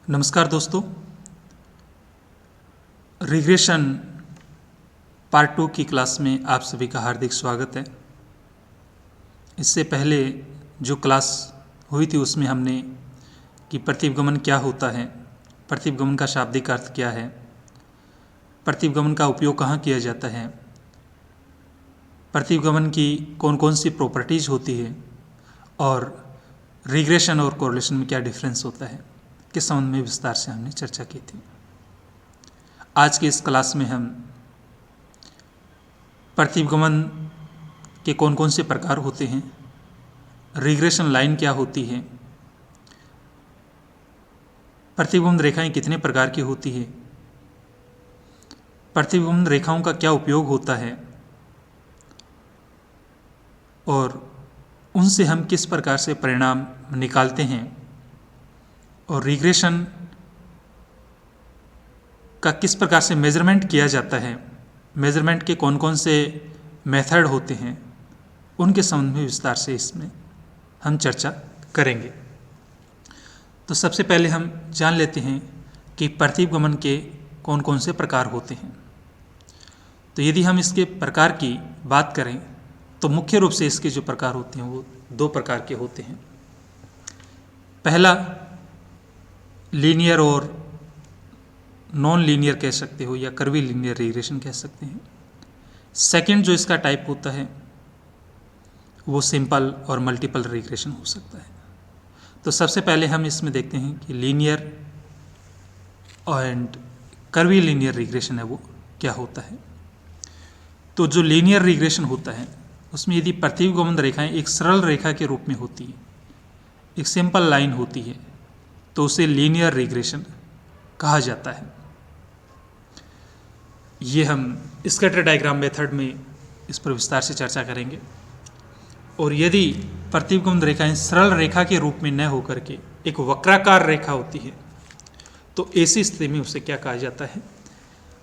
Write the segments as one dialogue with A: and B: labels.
A: नमस्कार दोस्तों, regression part 2 की क्लास में आप सभी का हार्दिक स्वागत है। इससे पहले जो क्लास हुई थी उसमें हमने कि प्रतिगमन क्या होता है, प्रतिगमन का शाब्दिक अर्थ क्या है, प्रतिगमन का उपयोग कहाँ किया जाता है, प्रतिगमन की कौन कौन सी प्रॉपर्टीज़ होती है और रिग्रेशन और कोरिलेशन में क्या डिफरेंस होता है के संबंध में विस्तार से हमने चर्चा की थी। आज की इस क्लास में हम प्रतिगमन के कौन कौन से प्रकार होते हैं, रिग्रेशन लाइन क्या होती है, प्रतिगमन रेखाएं कितने प्रकार की होती है, प्रतिगमन रेखाओं का क्या उपयोग होता है और उनसे हम किस प्रकार से परिणाम निकालते हैं और रिग्रेशन का किस प्रकार से मेजरमेंट किया जाता है, मेजरमेंट के कौन कौन से मेथड होते हैं, उनके संबंध में विस्तार से इसमें हम चर्चा करेंगे। तो सबसे पहले हम जान लेते हैं कि प्रतिगमन के कौन कौन से प्रकार होते हैं। तो यदि हम इसके प्रकार की बात करें तो मुख्य रूप से इसके जो प्रकार होते हैं वो दो प्रकार के होते हैं। पहला लीनियर और नॉन लीनियर कह सकते हो या कर्वी लीनियर रिग्रेशन कह सकते हैं। सेकंड जो इसका टाइप होता है वो सिंपल और मल्टीपल रिग्रेशन हो सकता है। तो सबसे पहले हम इसमें देखते हैं कि linear and curvy linear regression है वो क्या होता है। तो जो लीनियर रिग्रेशन होता है उसमें यदि प्रतिगमन रेखाएं एक सरल रेखा के रूप में होती है, एक सिंपल लाइन होती है, तो उसे लीनियर रिग्रेशन कहा जाता है। ये हम स्कैटर डायग्राम मेथड में इस पर विस्तार से चर्चा करेंगे। और यदि प्रतिगमन रेखाएं सरल रेखा के रूप में न होकर के एक वक्राकार रेखा होती है तो ऐसी स्थिति में उसे क्या कहा जाता है,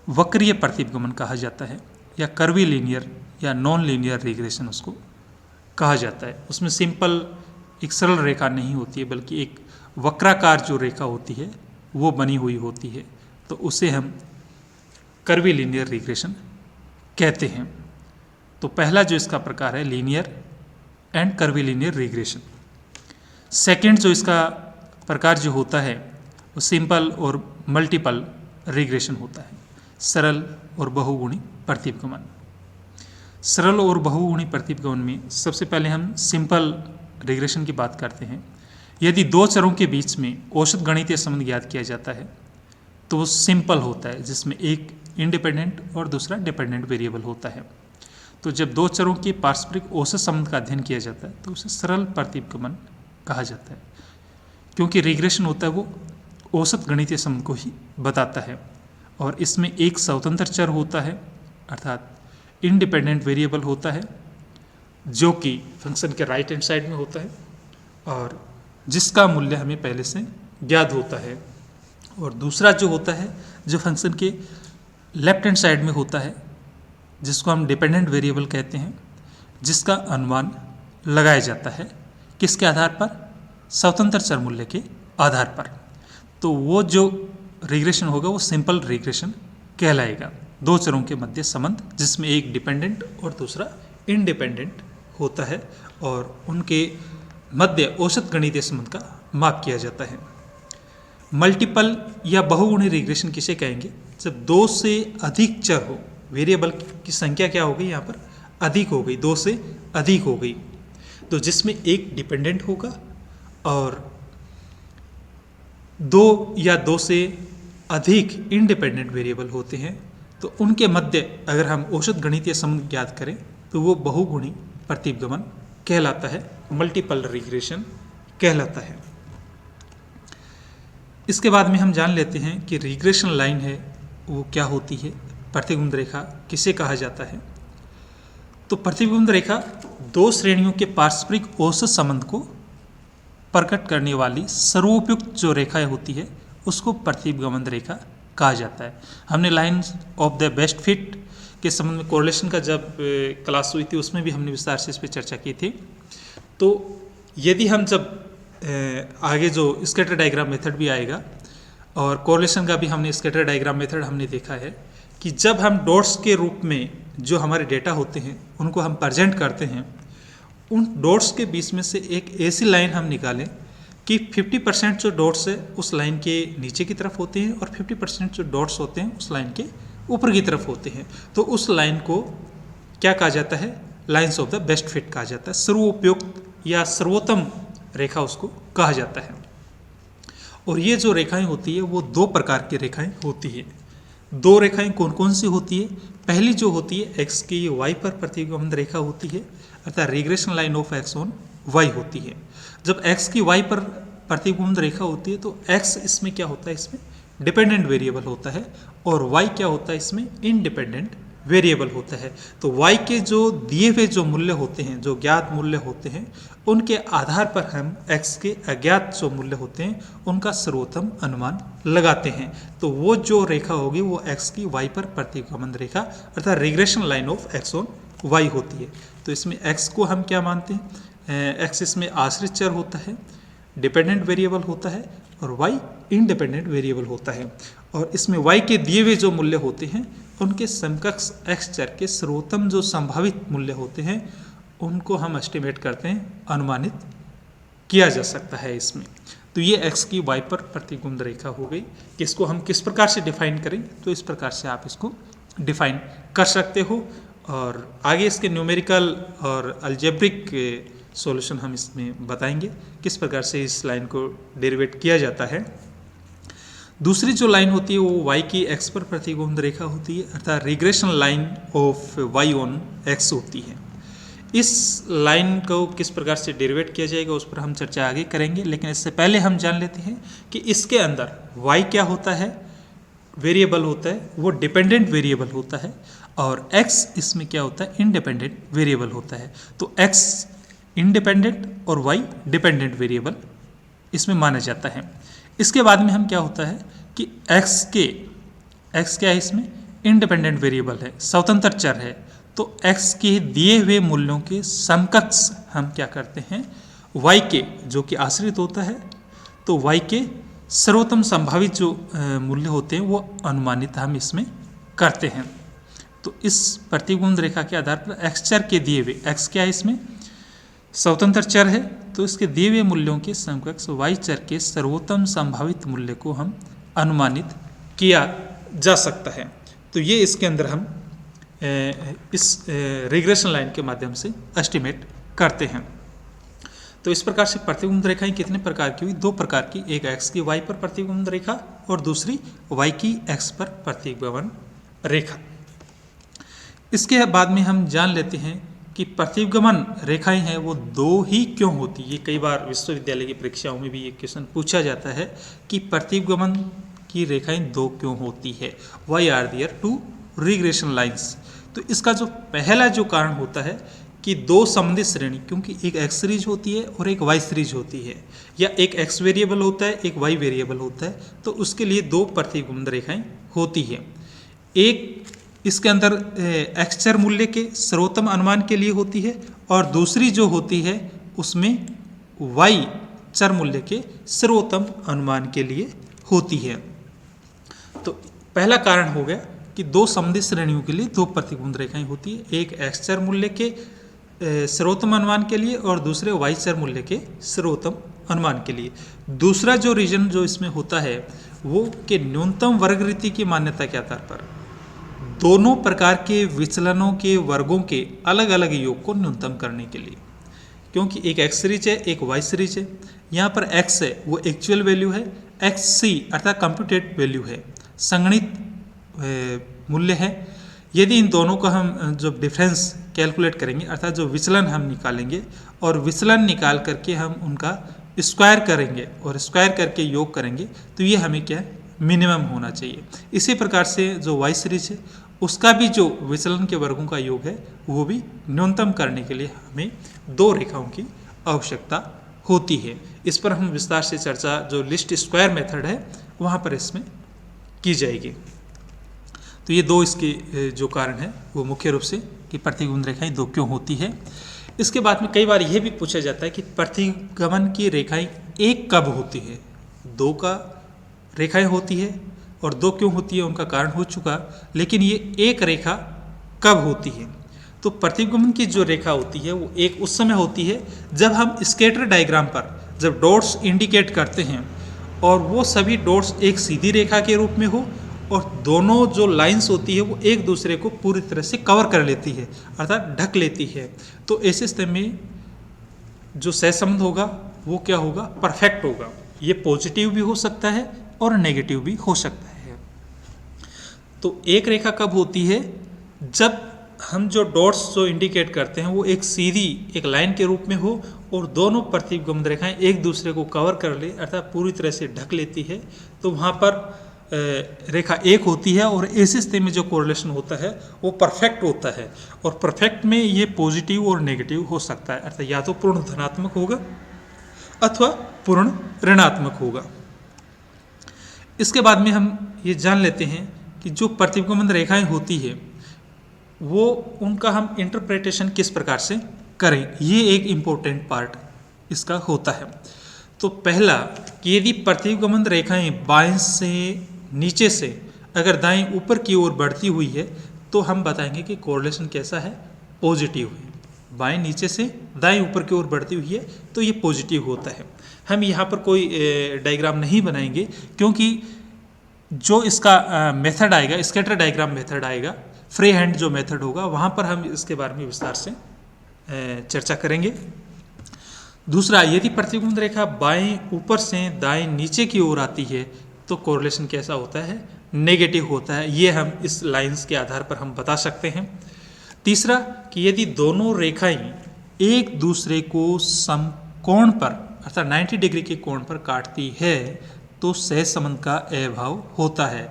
A: वक्रीय प्रतिगमन कहा जाता है या कर्वी लीनियर या नॉन लीनियर रिग्रेशन उसको कहा जाता है। उसमें सिंपल एक सरल रेखा नहीं होती है बल्कि एक वक्राकार जो रेखा होती है वो बनी हुई होती है, तो उसे हम कर्वी लीनियर रिग्रेशन कहते हैं। तो पहला जो इसका प्रकार है linear and curvy linear regression. Second जो इसका प्रकार जो होता है वो सिंपल और मल्टीपल रिग्रेशन होता है, सरल और बहुगुणी प्रतिगमन। सरल और बहुगुणी प्रतिगमन में सबसे पहले हम सिंपल रिग्रेशन की बात करते हैं। यदि दो चरों के बीच में औसत गणितीय संबंध ज्ञात किया जाता है तो वो सिंपल होता है, जिसमें एक इंडिपेंडेंट और दूसरा डिपेंडेंट वेरिएबल होता है। तो जब दो चरों के पारस्परिक औसत संबंध का अध्ययन किया जाता है तो उसे सरल प्रतिगमन कहा जाता है, क्योंकि रिग्रेशन होता है वो औसत गणितीय संबंध को ही बताता है और इसमें एक स्वतंत्र चर होता है अर्थात इंडिपेंडेंट वेरिएबल होता है जो कि फंक्शन के राइट हैंड साइड में होता है और जिसका मूल्य हमें पहले से ज्ञात होता है, और दूसरा जो होता है जो फंक्शन के लेफ्ट हैंड साइड में होता है जिसको हम डिपेंडेंट वेरिएबल कहते हैं, जिसका अनुमान लगाया जाता है किसके आधार पर, स्वतंत्र चर मूल्य के आधार पर। तो वो जो रिग्रेशन होगा वो सिंपल रिग्रेशन कहलाएगा, दो चरों के मध्य संबंध जिसमें एक डिपेंडेंट और दूसरा इंडिपेंडेंट होता है और उनके मध्य औसत गणितीय संबंध का माप किया जाता है। मल्टीपल या बहुगुणी रिग्रेशन किसे कहेंगे, जब दो से अधिक चर हो, वेरिएबल की संख्या क्या हो गई यहाँ पर अधिक हो गई, दो से अधिक हो गई, तो जिसमें एक डिपेंडेंट होगा और दो या दो से अधिक इंडिपेंडेंट वेरिएबल होते हैं, तो उनके मध्य अगर हम औसत गणितीय संबंध ज्ञात करें तो वो बहुगुणी प्रतिगमन कहलाता है, मल्टीपल रिग्रेशन कहलाता है। इसके बाद में हम जान लेते हैं कि रिग्रेशन लाइन है वो क्या होती है, प्रतिगमन रेखा किसे कहा जाता है। तो प्रतिगमन रेखा दो श्रेणियों के पारस्परिक औसत संबंध को प्रकट करने वाली सर्वोपयुक्त जो रेखाएं होती है उसको प्रतिगमन रेखा कहा जाता है। हमने line of the best fit के संबंध में कोरिलेशन का जब क्लास हुई थी उसमें भी हमने विस्तार से इस पर चर्चा की थी। तो यदि हम जब आगे जो स्कैटर डायग्राम मेथड भी आएगा, और कोरिलेशन का भी हमने स्कैटर डायग्राम मेथड हमने देखा है कि जब हम डॉट्स के रूप में जो हमारे डेटा होते हैं उनको हम प्रेजेंट करते हैं, उन डॉट्स के बीच में से एक ऐसी लाइन हम निकालें कि 50% जो डॉट्स है उस लाइन के नीचे की तरफ होते हैं और 50% जो डॉट्स होते हैं उस लाइन के ऊपर की तरफ होते हैं। तो उस लाइन को क्या कहा जाता है? Lines of the best fit कहा जाता है। सर्वोपयुक्त या सर्वोत्तम रेखा उसको कहा जाता है। और ये जो रेखाएं होती है वो दो प्रकार की रेखाएं होती है। दो रेखाएं कौन कौन सी होती है? पहली जो होती है एक्स की वाई पर प्रतिगमन रेखा होती है, अर्थात regression line of X on Y होती है। जब एक्स की वाई पर प्रतिगमन रेखा होती है तो एक्स इसमें क्या होता है? इसमें डिपेंडेंट वेरिएबल होता है और वाई क्या होता है? इसमें इंडिपेंडेंट वेरिएबल होता है। तो y के जो दिए हुए जो मूल्य होते हैं, जो ज्ञात मूल्य होते हैं, उनके आधार पर हम x के अज्ञात जो मूल्य होते हैं उनका सर्वोत्तम अनुमान लगाते हैं। तो वो जो रेखा होगी वो x की y पर प्रतिगमन रेखा अर्थात regression line of x on y होती है। तो इसमें x को हम क्या मानते हैं? x इसमें आश्रित चर होता है, डिपेंडेंट वेरिएबल होता है और y इंडिपेंडेंट वेरिएबल होता है। और इसमें y के दिए हुए जो मूल्य होते हैं उनके समकक्ष x चर के सर्वोत्तम जो संभावित मूल्य होते हैं उनको हम एस्टिमेट करते हैं, अनुमानित किया जा सकता है इसमें। तो ये x की y पर प्रतिगमन रेखा हो गई। इसको हम किस प्रकार से डिफाइन करें? तो इस प्रकार से आप इसको डिफाइन कर सकते हो और आगे इसके न्यूमेरिकल और अलजेब्रिक सॉल्यूशन हम इसमें बताएंगे किस प्रकार से इस लाइन को डेरिवेट किया जाता है। दूसरी जो लाइन होती है वो y की x पर प्रतिगमन रेखा होती है, अर्थात regression line of y on x होती है। इस लाइन को किस प्रकार से डेरिवेट किया जाएगा उस पर हम चर्चा आगे करेंगे, लेकिन इससे पहले हम जान लेते हैं कि इसके अंदर y क्या होता है? वेरिएबल होता है, वो डिपेंडेंट वेरिएबल होता है और x इसमें क्या होता है? इंडिपेंडेंट वेरिएबल होता है। तो x इंडिपेंडेंट और y डिपेंडेंट वेरिएबल इसमें माना जाता है। इसके बाद में हम क्या होता है कि x क्या है? इसमें इंडिपेंडेंट वेरिएबल है, स्वतंत्र चर है। तो x के दिए हुए मूल्यों के समकक्ष हम क्या करते हैं? y के जो कि आश्रित होता है, तो y के सर्वोत्तम संभावित जो मूल्य होते हैं वो अनुमानित हम इसमें करते हैं। तो इस प्रतिगमन रेखा के आधार पर x चर के दिए हुए, x क्या है? इसमें स्वतंत्र चर है, तो इसके दिए हुए मूल्यों के समकक्ष y चर के सर्वोत्तम संभावित मूल्य को हम अनुमानित किया जा सकता है। तो ये इसके अंदर हम इस रिग्रेशन लाइन के माध्यम से एस्टिमेट करते हैं। तो इस प्रकार से प्रतिगमन रेखाएं कितने प्रकार की हुई? दो प्रकार की, एक x की y पर प्रतिगमन रेखा और दूसरी y की x पर प्रतिगमन रेखा। इसके बाद में हम जान लेते हैं कि प्रतिगमन रेखाएं हैं वो दो ही क्यों होती है। कई बार विश्वविद्यालय की परीक्षाओं में भी ये क्वेश्चन पूछा जाता है कि प्रतिगमन की रेखाएं दो क्यों होती है? Why are there two regression lines. तो इसका जो पहला जो कारण होता है कि दो संबंधित श्रेणी, क्योंकि एक x सीरीज होती है और एक y सीरीज होती है, या एक x वेरिएबल होता है एक y वेरिएबल होता है, तो उसके लिए दो प्रतिगमन रेखाएं होती है। एक इसके अंदर x चर मूल्य के सर्वोत्तम अनुमान के लिए होती है और दूसरी जो होती है उसमें y चर मूल्य के सर्वोत्तम अनुमान के लिए होती है। तो पहला कारण हो गया कि दो संबंधित श्रेणियों के लिए दो प्रतिगमन रेखाएं होती है, एक x चर मूल्य के सर्वोत्तम अनुमान के लिए और दूसरे y चर मूल्य के सर्वोत्तम अनुमान के लिए। दूसरा जो रीजन जो इसमें होता है वो कि न्यूनतम वर्ग रीति की मान्यता के आधार पर दोनों प्रकार के विचलनों के वर्गों के अलग अलग योग को न्यूनतम करने के लिए, क्योंकि एक x सीरीज है एक y सीरीज है, यहाँ पर x है वो एक्चुअल वैल्यू है, xc अर्थात कंप्यूटेड वैल्यू है, संगणित मूल्य है। यदि इन दोनों को हम जो डिफरेंस कैलकुलेट करेंगे अर्थात जो विचलन हम निकालेंगे और विचलन निकाल करके हम उनका स्क्वायर करेंगे और स्क्वायर करके योग करेंगे तो ये हमें क्या है? मिनिमम होना चाहिए। इसी प्रकार से जो y सीरीज है उसका भी जो विचलन के वर्गों का योग है वो भी न्यूनतम करने के लिए हमें दो रेखाओं की आवश्यकता होती है। इस पर हम विस्तार से चर्चा जो लिस्ट स्क्वायर मेथड है वहाँ पर इसमें की जाएगी। तो ये दो इसके जो कारण है वो मुख्य रूप से कि प्रतिगमन रेखाएं दो क्यों होती है। इसके बाद में कई बार यह भी पूछा जाता है कि प्रतिगमन की रेखाएं एक कब होती है? दो का रेखाएं होती है और दो क्यों होती है उनका कारण हो चुका, लेकिन ये एक रेखा कब होती है? तो प्रतिगमन की जो रेखा होती है वो एक उस समय होती है जब हम स्कैटर डायग्राम पर जब डॉट्स इंडिकेट करते हैं और वो सभी डॉट्स एक सीधी रेखा के रूप में हो और दोनों जो लाइंस होती है वो एक दूसरे को पूरी तरह से कवर कर लेती है, अर्थात ढक लेती है। तो ऐसे स्थिति में जो सहसंबंध होगा वो क्या होगा? परफेक्ट होगा। ये पॉजिटिव भी हो सकता है और नेगेटिव भी हो सकता है। तो एक रेखा कब होती है? जब हम जो डॉट्स जो इंडिकेट करते हैं वो एक सीधी एक लाइन के रूप में हो और दोनों प्रतिगमन रेखाएं एक दूसरे को कवर कर ले, अर्थात पूरी तरह से ढक लेती है, तो वहाँ पर रेखा एक होती है और ऐसी स्थिति में जो कोरिलेशन होता है वो परफेक्ट होता है। और परफेक्ट में ये पॉजिटिव और नेगेटिव हो सकता है, अर्थात या तो पूर्ण धनात्मक होगा अथवा पूर्ण ऋणात्मक होगा। इसके बाद में हम ये जान लेते हैं कि जो प्रतिगमन रेखाएं होती है वो उनका हम इंटरप्रिटेशन किस प्रकार से करें, ये एक इम्पोर्टेंट पार्ट इसका होता है। तो पहला कि यदि प्रतिगमन रेखाएं बाएं से नीचे से अगर दाएं ऊपर की ओर बढ़ती हुई है तो हम बताएंगे कि कोरिलेशन कैसा है? पॉजिटिव है। बाएं नीचे से दाएं ऊपर की ओर बढ़ती हुई है तो ये पॉजिटिव होता है। हम यहाँ पर कोई डायग्राम नहीं बनाएंगे क्योंकि जो इसका मेथड आएगा, स्कैटर डायग्राम मेथड आएगा, फ्री हैंड जो मेथड होगा, वहाँ पर हम इसके बारे में विस्तार से चर्चा करेंगे। दूसरा, यदि प्रतिगमन रेखा बाएं ऊपर से दाएं नीचे की ओर आती है तो कोरिलेशन कैसा होता है? नेगेटिव होता है। ये हम इस लाइंस के आधार पर हम बता सकते हैं। तीसरा कि यदि दोनों रेखाएं एक दूसरे को समकोण पर अर्थात 90 डिग्री के कोण पर काटती है तो सहसंबंध का अभाव होता है,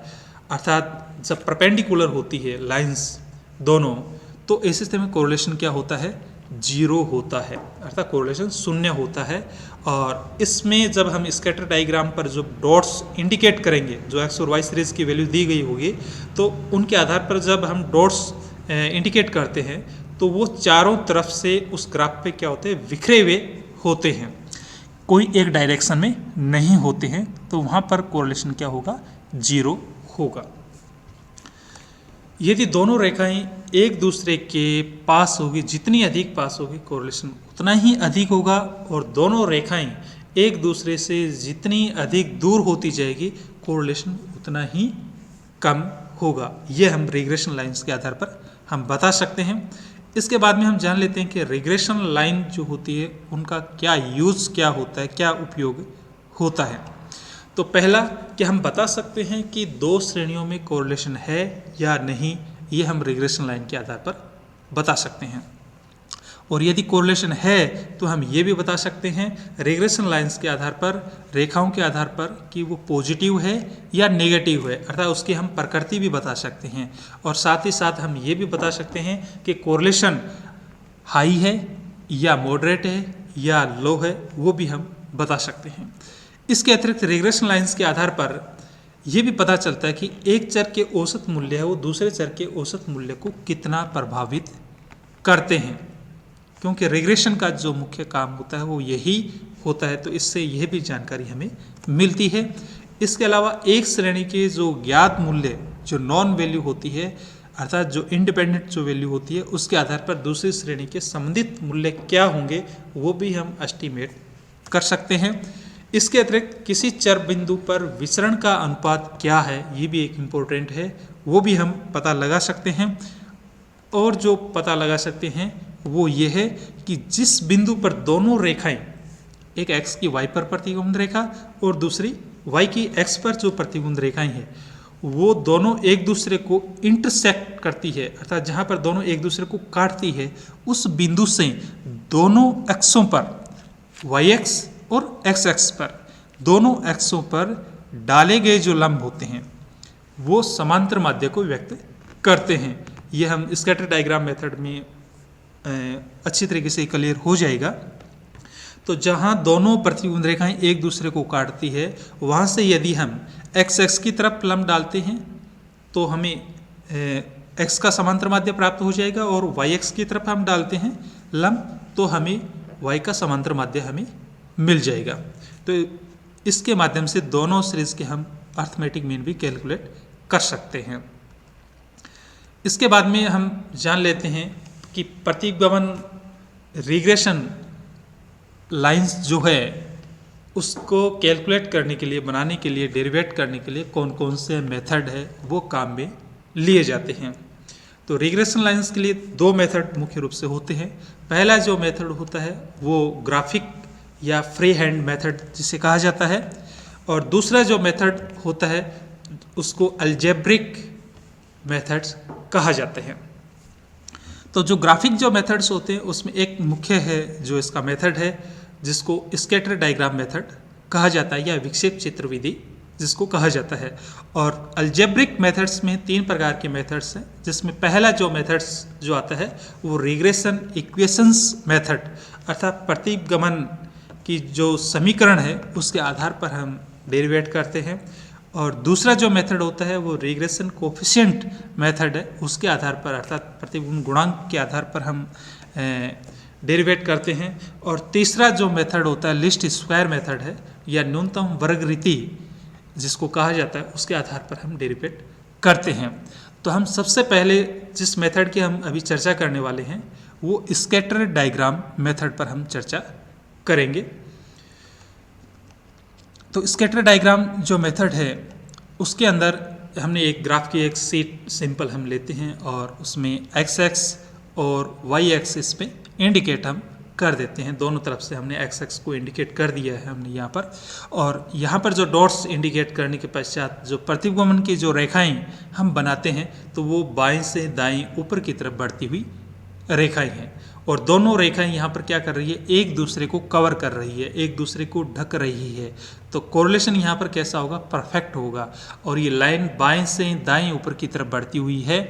A: अर्थात जब परपेंडिकुलर होती है लाइंस दोनों तो ऐसे स्थिति में कोरिलेशन क्या होता है? जीरो होता है, अर्थात कोरिलेशन शून्य होता है। और इसमें जब हम स्कैटर डायग्राम पर जो डॉट्स इंडिकेट करेंगे, जो एक्स और वाई सीरीज की वैल्यू दी गई होगी, तो उनके आधार पर जब हम डॉट्स इंडिकेट करते हैं तो वो चारों तरफ से उस ग्राफ पे क्या होते हैं? बिखरे हुए होते हैं, कोई एक डायरेक्शन में नहीं होते हैं। तो वहाँ पर कोरिलेशन क्या होगा? जीरो होगा। यदि दोनों रेखाएं एक दूसरे के पास होगी, जितनी अधिक पास होगी कोरिलेशन उतना ही अधिक होगा, और दोनों रेखाएं एक दूसरे से जितनी अधिक दूर होती जाएगी कोरिलेशन उतना ही कम होगा। यह हम रिग्रेशन लाइंस के आधार पर हम बता सकते हैं। इसके बाद में हम जान लेते हैं कि रिग्रेशन लाइन जो होती है उनका क्या यूज़ क्या होता है, क्या उपयोग होता है। तो पहला कि हम बता सकते हैं कि दो श्रेणियों में कोरिलेशन है या नहीं, ये हम रिग्रेशन लाइन के आधार पर बता सकते हैं। और यदि कोरिलेशन है तो हम ये भी बता सकते हैं रिग्रेशन लाइंस के आधार पर, रेखाओं के आधार पर, कि वो पॉजिटिव है या नेगेटिव है, अर्थात उसकी हम प्रकृति भी बता सकते हैं। और साथ ही साथ हम ये भी बता सकते हैं कि कोरिलेशन हाई है या मॉडरेट है या लो है, वो भी हम बता सकते हैं। इसके अतिरिक्त रिग्रेशन लाइंस के आधार पर यह भी पता चलता है कि एक चर के औसत मूल्य है वो दूसरे चर के औसत मूल्य को कितना प्रभावित करते हैं, क्योंकि रिग्रेशन का जो मुख्य काम होता है वो यही होता है। तो इससे यह भी जानकारी हमें मिलती है। इसके अलावा एक श्रेणी के जो ज्ञात मूल्य जो नॉन वैल्यू होती है, अर्थात जो इंडिपेंडेंट जो वैल्यू होती है, उसके आधार पर दूसरी श्रेणी के संबंधित मूल्य क्या होंगे वो भी हम एस्टीमेट कर सकते हैं। इसके अतिरिक्त किसी चर बिंदु पर विचरण का अनुपात क्या है, ये भी एक इम्पोर्टेंट है, वो भी हम पता लगा सकते हैं। और जो पता लगा सकते हैं वो ये है कि जिस बिंदु पर दोनों रेखाएं, एक x की y पर प्रतिगमन रेखा और दूसरी y की x पर जो प्रतिगमन रेखाएं हैं, वो दोनों एक दूसरे को इंटरसेक्ट करती है, अर्थात जहाँ पर दोनों एक दूसरे को काटती है, उस बिंदु से दोनों एक्सों पर y-x और x-x पर दोनों एक्सों पर डाले गए जो लंब होते हैं वो समांतर माध्य को व्यक्त करते हैं। ये हम स्कैटर डायग्राम मेथड में अच्छी तरीके से क्लियर हो जाएगा। तो जहाँ दोनों प्रतिगमन रेखाएं एक दूसरे को काटती है, वहाँ से यदि हम x की तरफ लंब डालते हैं तो हमें x का समांतर माध्य प्राप्त हो जाएगा, और y की तरफ हम डालते हैं लंब तो हमें y का समांतर माध्य हमें मिल जाएगा। तो इसके माध्यम से दोनों सीरीज के हम अर्थमेटिक मीन भी कैलकुलेट कर सकते हैं। इसके बाद में हम जान लेते हैं कि प्रतिगमन रिग्रेशन लाइंस जो है उसको कैलकुलेट करने के लिए, बनाने के लिए, डेरिवेट करने के लिए कौन कौन से मेथड है वो काम में लिए जाते हैं। तो रिग्रेशन लाइंस के लिए दो मेथड मुख्य रूप से होते हैं। पहला जो मेथड होता है वो ग्राफिक या फ्री हैंड मेथड जिसे कहा जाता है, और दूसरा जो मेथड होता है उसको अलजेब्रिक मेथड्स कहा जाते हैं। तो जो ग्राफिक जो मेथड्स होते हैं उसमें एक मुख्य है जो इसका मेथड है जिसको स्कैटर डायग्राम मेथड कहा जाता है या विक्षेप चित्र विधि जिसको कहा जाता है। और अलजेब्रिक मेथड्स में तीन प्रकार के मेथड्स हैं, जिसमें पहला जो मेथड्स जो आता है वो रिग्रेशन इक्वेशंस मेथड, अर्थात प्रतिगमन की जो समीकरण है उसके आधार पर हम डेरिवेट करते हैं। और दूसरा जो मेथड होता है वो रिग्रेशन कोफिशिएंट मेथड है, उसके आधार पर अर्थात प्रतिगमन गुणांक के आधार पर हम डेरिवेट करते हैं। और तीसरा जो मेथड होता है लिस्ट स्क्वायर मेथड है या न्यूनतम वर्ग रीति जिसको कहा जाता है, उसके आधार पर हम डेरिवेट करते हैं। तो हम सबसे पहले जिस मेथड की हम अभी चर्चा करने वाले हैं वो स्कैटर डायग्राम मेथड पर हम चर्चा करेंगे। तो स्कैटर डायग्राम जो मेथड है उसके अंदर हमने एक ग्राफ की एक शीट सिंपल हम लेते हैं और उसमें एक्स एक्स और वाई एक्सिस पे इंडिकेट हम कर देते हैं। दोनों तरफ से हमने एक्स एक्स को इंडिकेट कर दिया है हमने यहाँ पर, और यहाँ पर जो डॉट्स इंडिकेट करने के पश्चात जो प्रतिगमन की जो रेखाएं हम बनाते हैं तो वो बाएं से दाएं ऊपर की तरफ बढ़ती हुई रेखाएं हैं। और दोनों रेखाएं यहाँ पर क्या कर रही है, एक दूसरे को कवर कर रही है, एक दूसरे को ढक रही है। तो कोरिलेशन यहाँ पर कैसा होगा, परफेक्ट होगा। और ये लाइन बाएं से दाएं ऊपर की तरफ बढ़ती हुई है,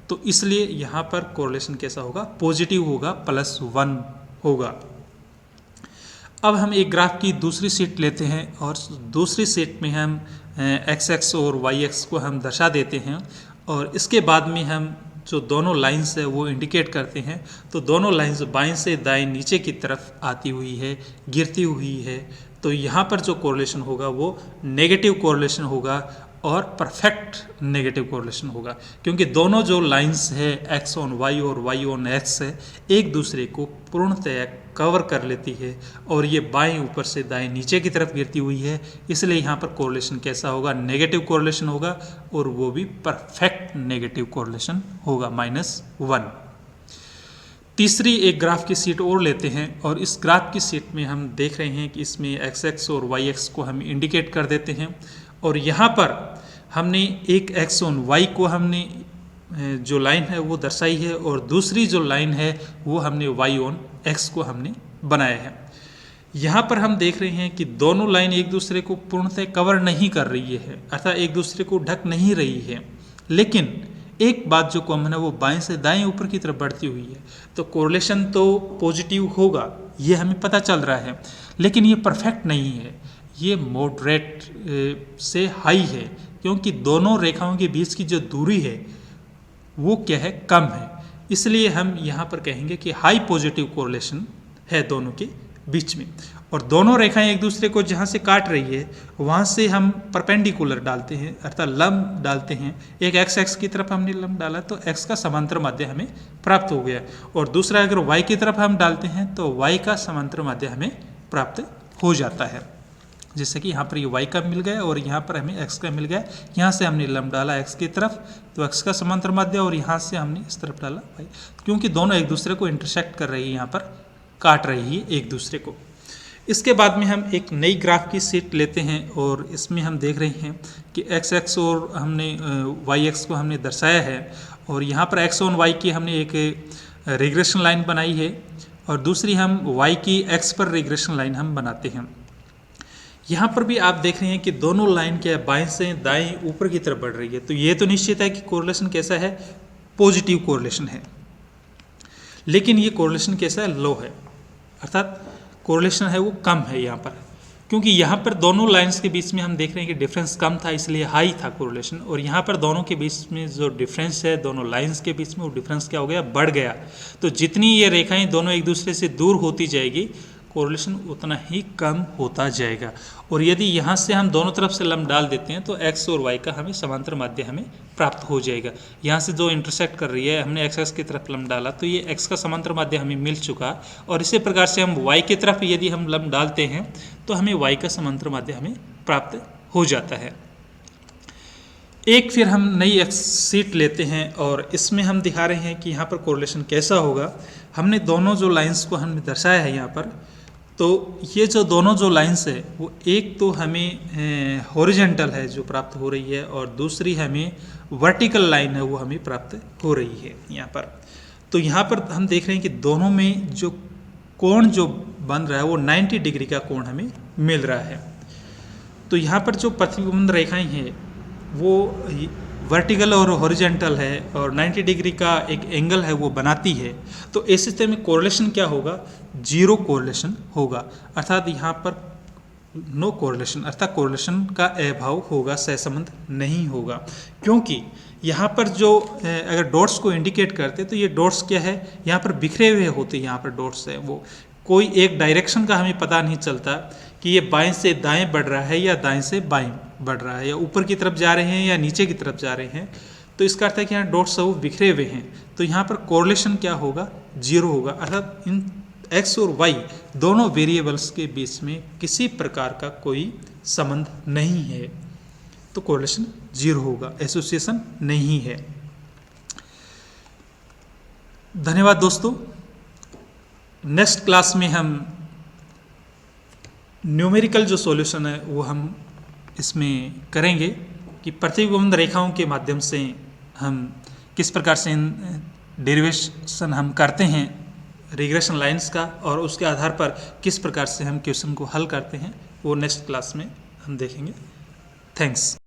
A: तो इसलिए यहाँ पर कोरिलेशन कैसा होगा, पॉजिटिव होगा, +1 होगा। अब हम एक ग्राफ की दूसरी शीट लेते हैं और दूसरी शीट में हम एक्स एक्स और वाई एक्स को हम दर्शा देते हैं, और इसके बाद में हम जो दोनों लाइंस है वो इंडिकेट करते हैं। तो दोनों लाइंस बाएं से दाएं नीचे की तरफ आती हुई है, गिरती हुई है। तो यहाँ पर जो कोरिलेशन होगा वो नेगेटिव कोरिलेशन होगा और परफेक्ट नेगेटिव कोरिलेशन होगा, क्योंकि दोनों जो लाइंस है एक्स ऑन वाई और वाई ऑन एक्स है एक दूसरे को पूर्णतः कवर कर लेती है, और ये बाएं ऊपर से दाएं नीचे की तरफ गिरती हुई है। इसलिए यहाँ पर कोरिलेशन कैसा होगा, नेगेटिव कोरिलेशन होगा, और वो भी परफेक्ट नेगेटिव कोरिलेशन होगा, -1। तीसरी एक ग्राफ की शीट और लेते हैं, और इस ग्राफ की शीट में हम देख रहे हैं कि इसमें एक्स एक्स और वाई एक्स को हम इंडिकेट कर देते हैं, और यहाँ पर हमने एक एक्स ऑन वाई को हमने जो लाइन है वो दर्शाई है, और दूसरी जो लाइन है वो हमने वाई ऑन एक्स को हमने बनाया है। यहाँ पर हम देख रहे हैं कि दोनों लाइन एक दूसरे को पूर्णतः कवर नहीं कर रही है, अर्थात एक दूसरे को ढक नहीं रही है, लेकिन एक बात जो कॉमन है वो बाएं से दाएं ऊपर की तरफ बढ़ती हुई है। तो कोरिलेशन तो पॉजिटिव होगा, ये हमें पता चल रहा है, लेकिन ये परफेक्ट नहीं है, ये मॉडरेट से हाई है, क्योंकि दोनों रेखाओं के बीच की जो दूरी है वो क्या है, कम है। इसलिए हम यहाँ पर कहेंगे कि हाई पॉजिटिव कोरिलेशन है दोनों के बीच में। और दोनों रेखाएं एक दूसरे को जहाँ से काट रही है वहाँ से हम परपेंडिकुलर डालते हैं, अर्थात लंब डालते हैं। एक एक्स एक्स की तरफ हमने लंब डाला तो एक्स का समांतर माध्य हमें प्राप्त हो गया, और दूसरा अगर वाई की तरफ हम डालते हैं तो वाई का समांतर माध्य हमें प्राप्त हो जाता है। जैसे कि यहाँ पर ये y का मिल गया और यहाँ पर हमें x का मिल गया। यहाँ से हमने लंब डाला x की तरफ तो x का समांतर माध्य, और यहाँ से हमने इस तरफ डाला y, क्योंकि दोनों एक दूसरे को इंटरसेक्ट कर रही है, यहाँ पर काट रही है एक दूसरे को। इसके बाद में हम एक नई ग्राफ की शीट लेते हैं, और इसमें हम देख रहे हैं कि एक्स एक्स और हमने वाई एक्स को हमने दर्शाया है, और यहाँ पर एक्स ऑन वाई की हमने एक रिग्रेशन लाइन बनाई है, और दूसरी हम वाई की एक्स पर रिग्रेशन लाइन हम बनाते हैं। यहाँ पर भी आप देख रहे हैं कि दोनों लाइन क्या है, बाएं से दाएं ऊपर की तरफ बढ़ रही है। तो ये तो निश्चित है कि कोरिलेशन कैसा है, पॉजिटिव कोरिलेशन है, लेकिन ये कोरिलेशन कैसा है, लो है, अर्थात कोरिलेशन है वो कम है यहाँ पर, क्योंकि यहाँ पर दोनों लाइंस के बीच में हम देख रहे हैं कि डिफरेंस कम था, इसलिए हाई था कोरिलेशन। और यहाँ पर दोनों के बीच में जो डिफरेंस है, दोनों लाइंस के बीच में, वो डिफरेंस क्या हो गया, बढ़ गया। तो जितनी ये रेखाएं दोनों एक दूसरे से दूर होती जाएगी कोरिलेशन उतना ही कम होता जाएगा। और यदि यहाँ से हम दोनों तरफ से लंब डाल देते हैं तो x और y का हमें समांतर माध्य हमें प्राप्त हो जाएगा। यहाँ से जो इंटरसेक्ट कर रही है, हमने x की तरफ लंब डाला तो ये x का समांतर माध्य हमें मिल चुका। और इसी प्रकार से हम y की तरफ यदि हम लंब डालते हैं तो हमें y का समांतर माध्य हमें प्राप्त हो जाता है। एक फिर हम नई एक शीट लेते हैं और इसमें हम दिखा रहे हैं कि यहाँ पर कोरिलेशन कैसा होगा। हमने दोनों जो लाइंस को हमने दर्शाया है यहाँ पर, तो ये जो दोनों जो लाइंस है वो एक तो हमें हॉरिजॉन्टल है जो प्राप्त हो रही है और दूसरी हमें वर्टिकल लाइन है वो हमें प्राप्त हो रही है यहाँ पर। तो यहाँ पर हम देख रहे हैं कि दोनों में जो कोण जो बन रहा है वो 90 डिग्री का कोण हमें मिल रहा है। तो यहाँ पर जो प्रतिबिंब रेखाएं हैं वो वर्टिकल और हॉरिजॉन्टल है और 90 डिग्री का एक एंगल है वो बनाती है। तो ऐसे स्थिति में कोरिलेशन क्या होगा? जीरो कोरिलेशन होगा, अर्थात यहाँ पर नो कोरिलेशन, अर्थात कोरिलेशन का अभाव होगा, सहसंबंध नहीं होगा। क्योंकि यहाँ पर जो अगर डॉट्स को इंडिकेट करते तो ये डॉट्स क्या है, यहाँ पर बिखरे हुए होते, यहाँ पर डॉट्स है वो कोई एक डायरेक्शन का हमें पता नहीं चलता कि ये बाएं से दाएं बढ़ रहा है या दाएं से बाएं बढ़ रहा है, या ऊपर की तरफ जा रहे हैं या नीचे की तरफ जा रहे हैं। तो इसका अर्थ है कि यहाँ डॉट्स वो बिखरे हुए हैं, तो यहाँ पर कोरिलेशन क्या होगा? जीरो होगा, अर्थात इन x और y दोनों वेरिएबल्स के बीच में किसी प्रकार का कोई संबंध नहीं है, तो कोरिलेशन जीरो होगा, एसोसिएशन नहीं है। धन्यवाद दोस्तों। नेक्स्ट क्लास में हम न्यूमेरिकल जो सॉल्यूशन है वो हम इसमें करेंगे कि प्रतिबिंब रेखाओं के माध्यम से हम किस प्रकार से डेरिवेशन हम करते हैं रिग्रेशन लाइंस का, और उसके आधार पर किस प्रकार से हम क्वेश्चन को हल करते हैं, वो नेक्स्ट क्लास में हम देखेंगे। थैंक्स।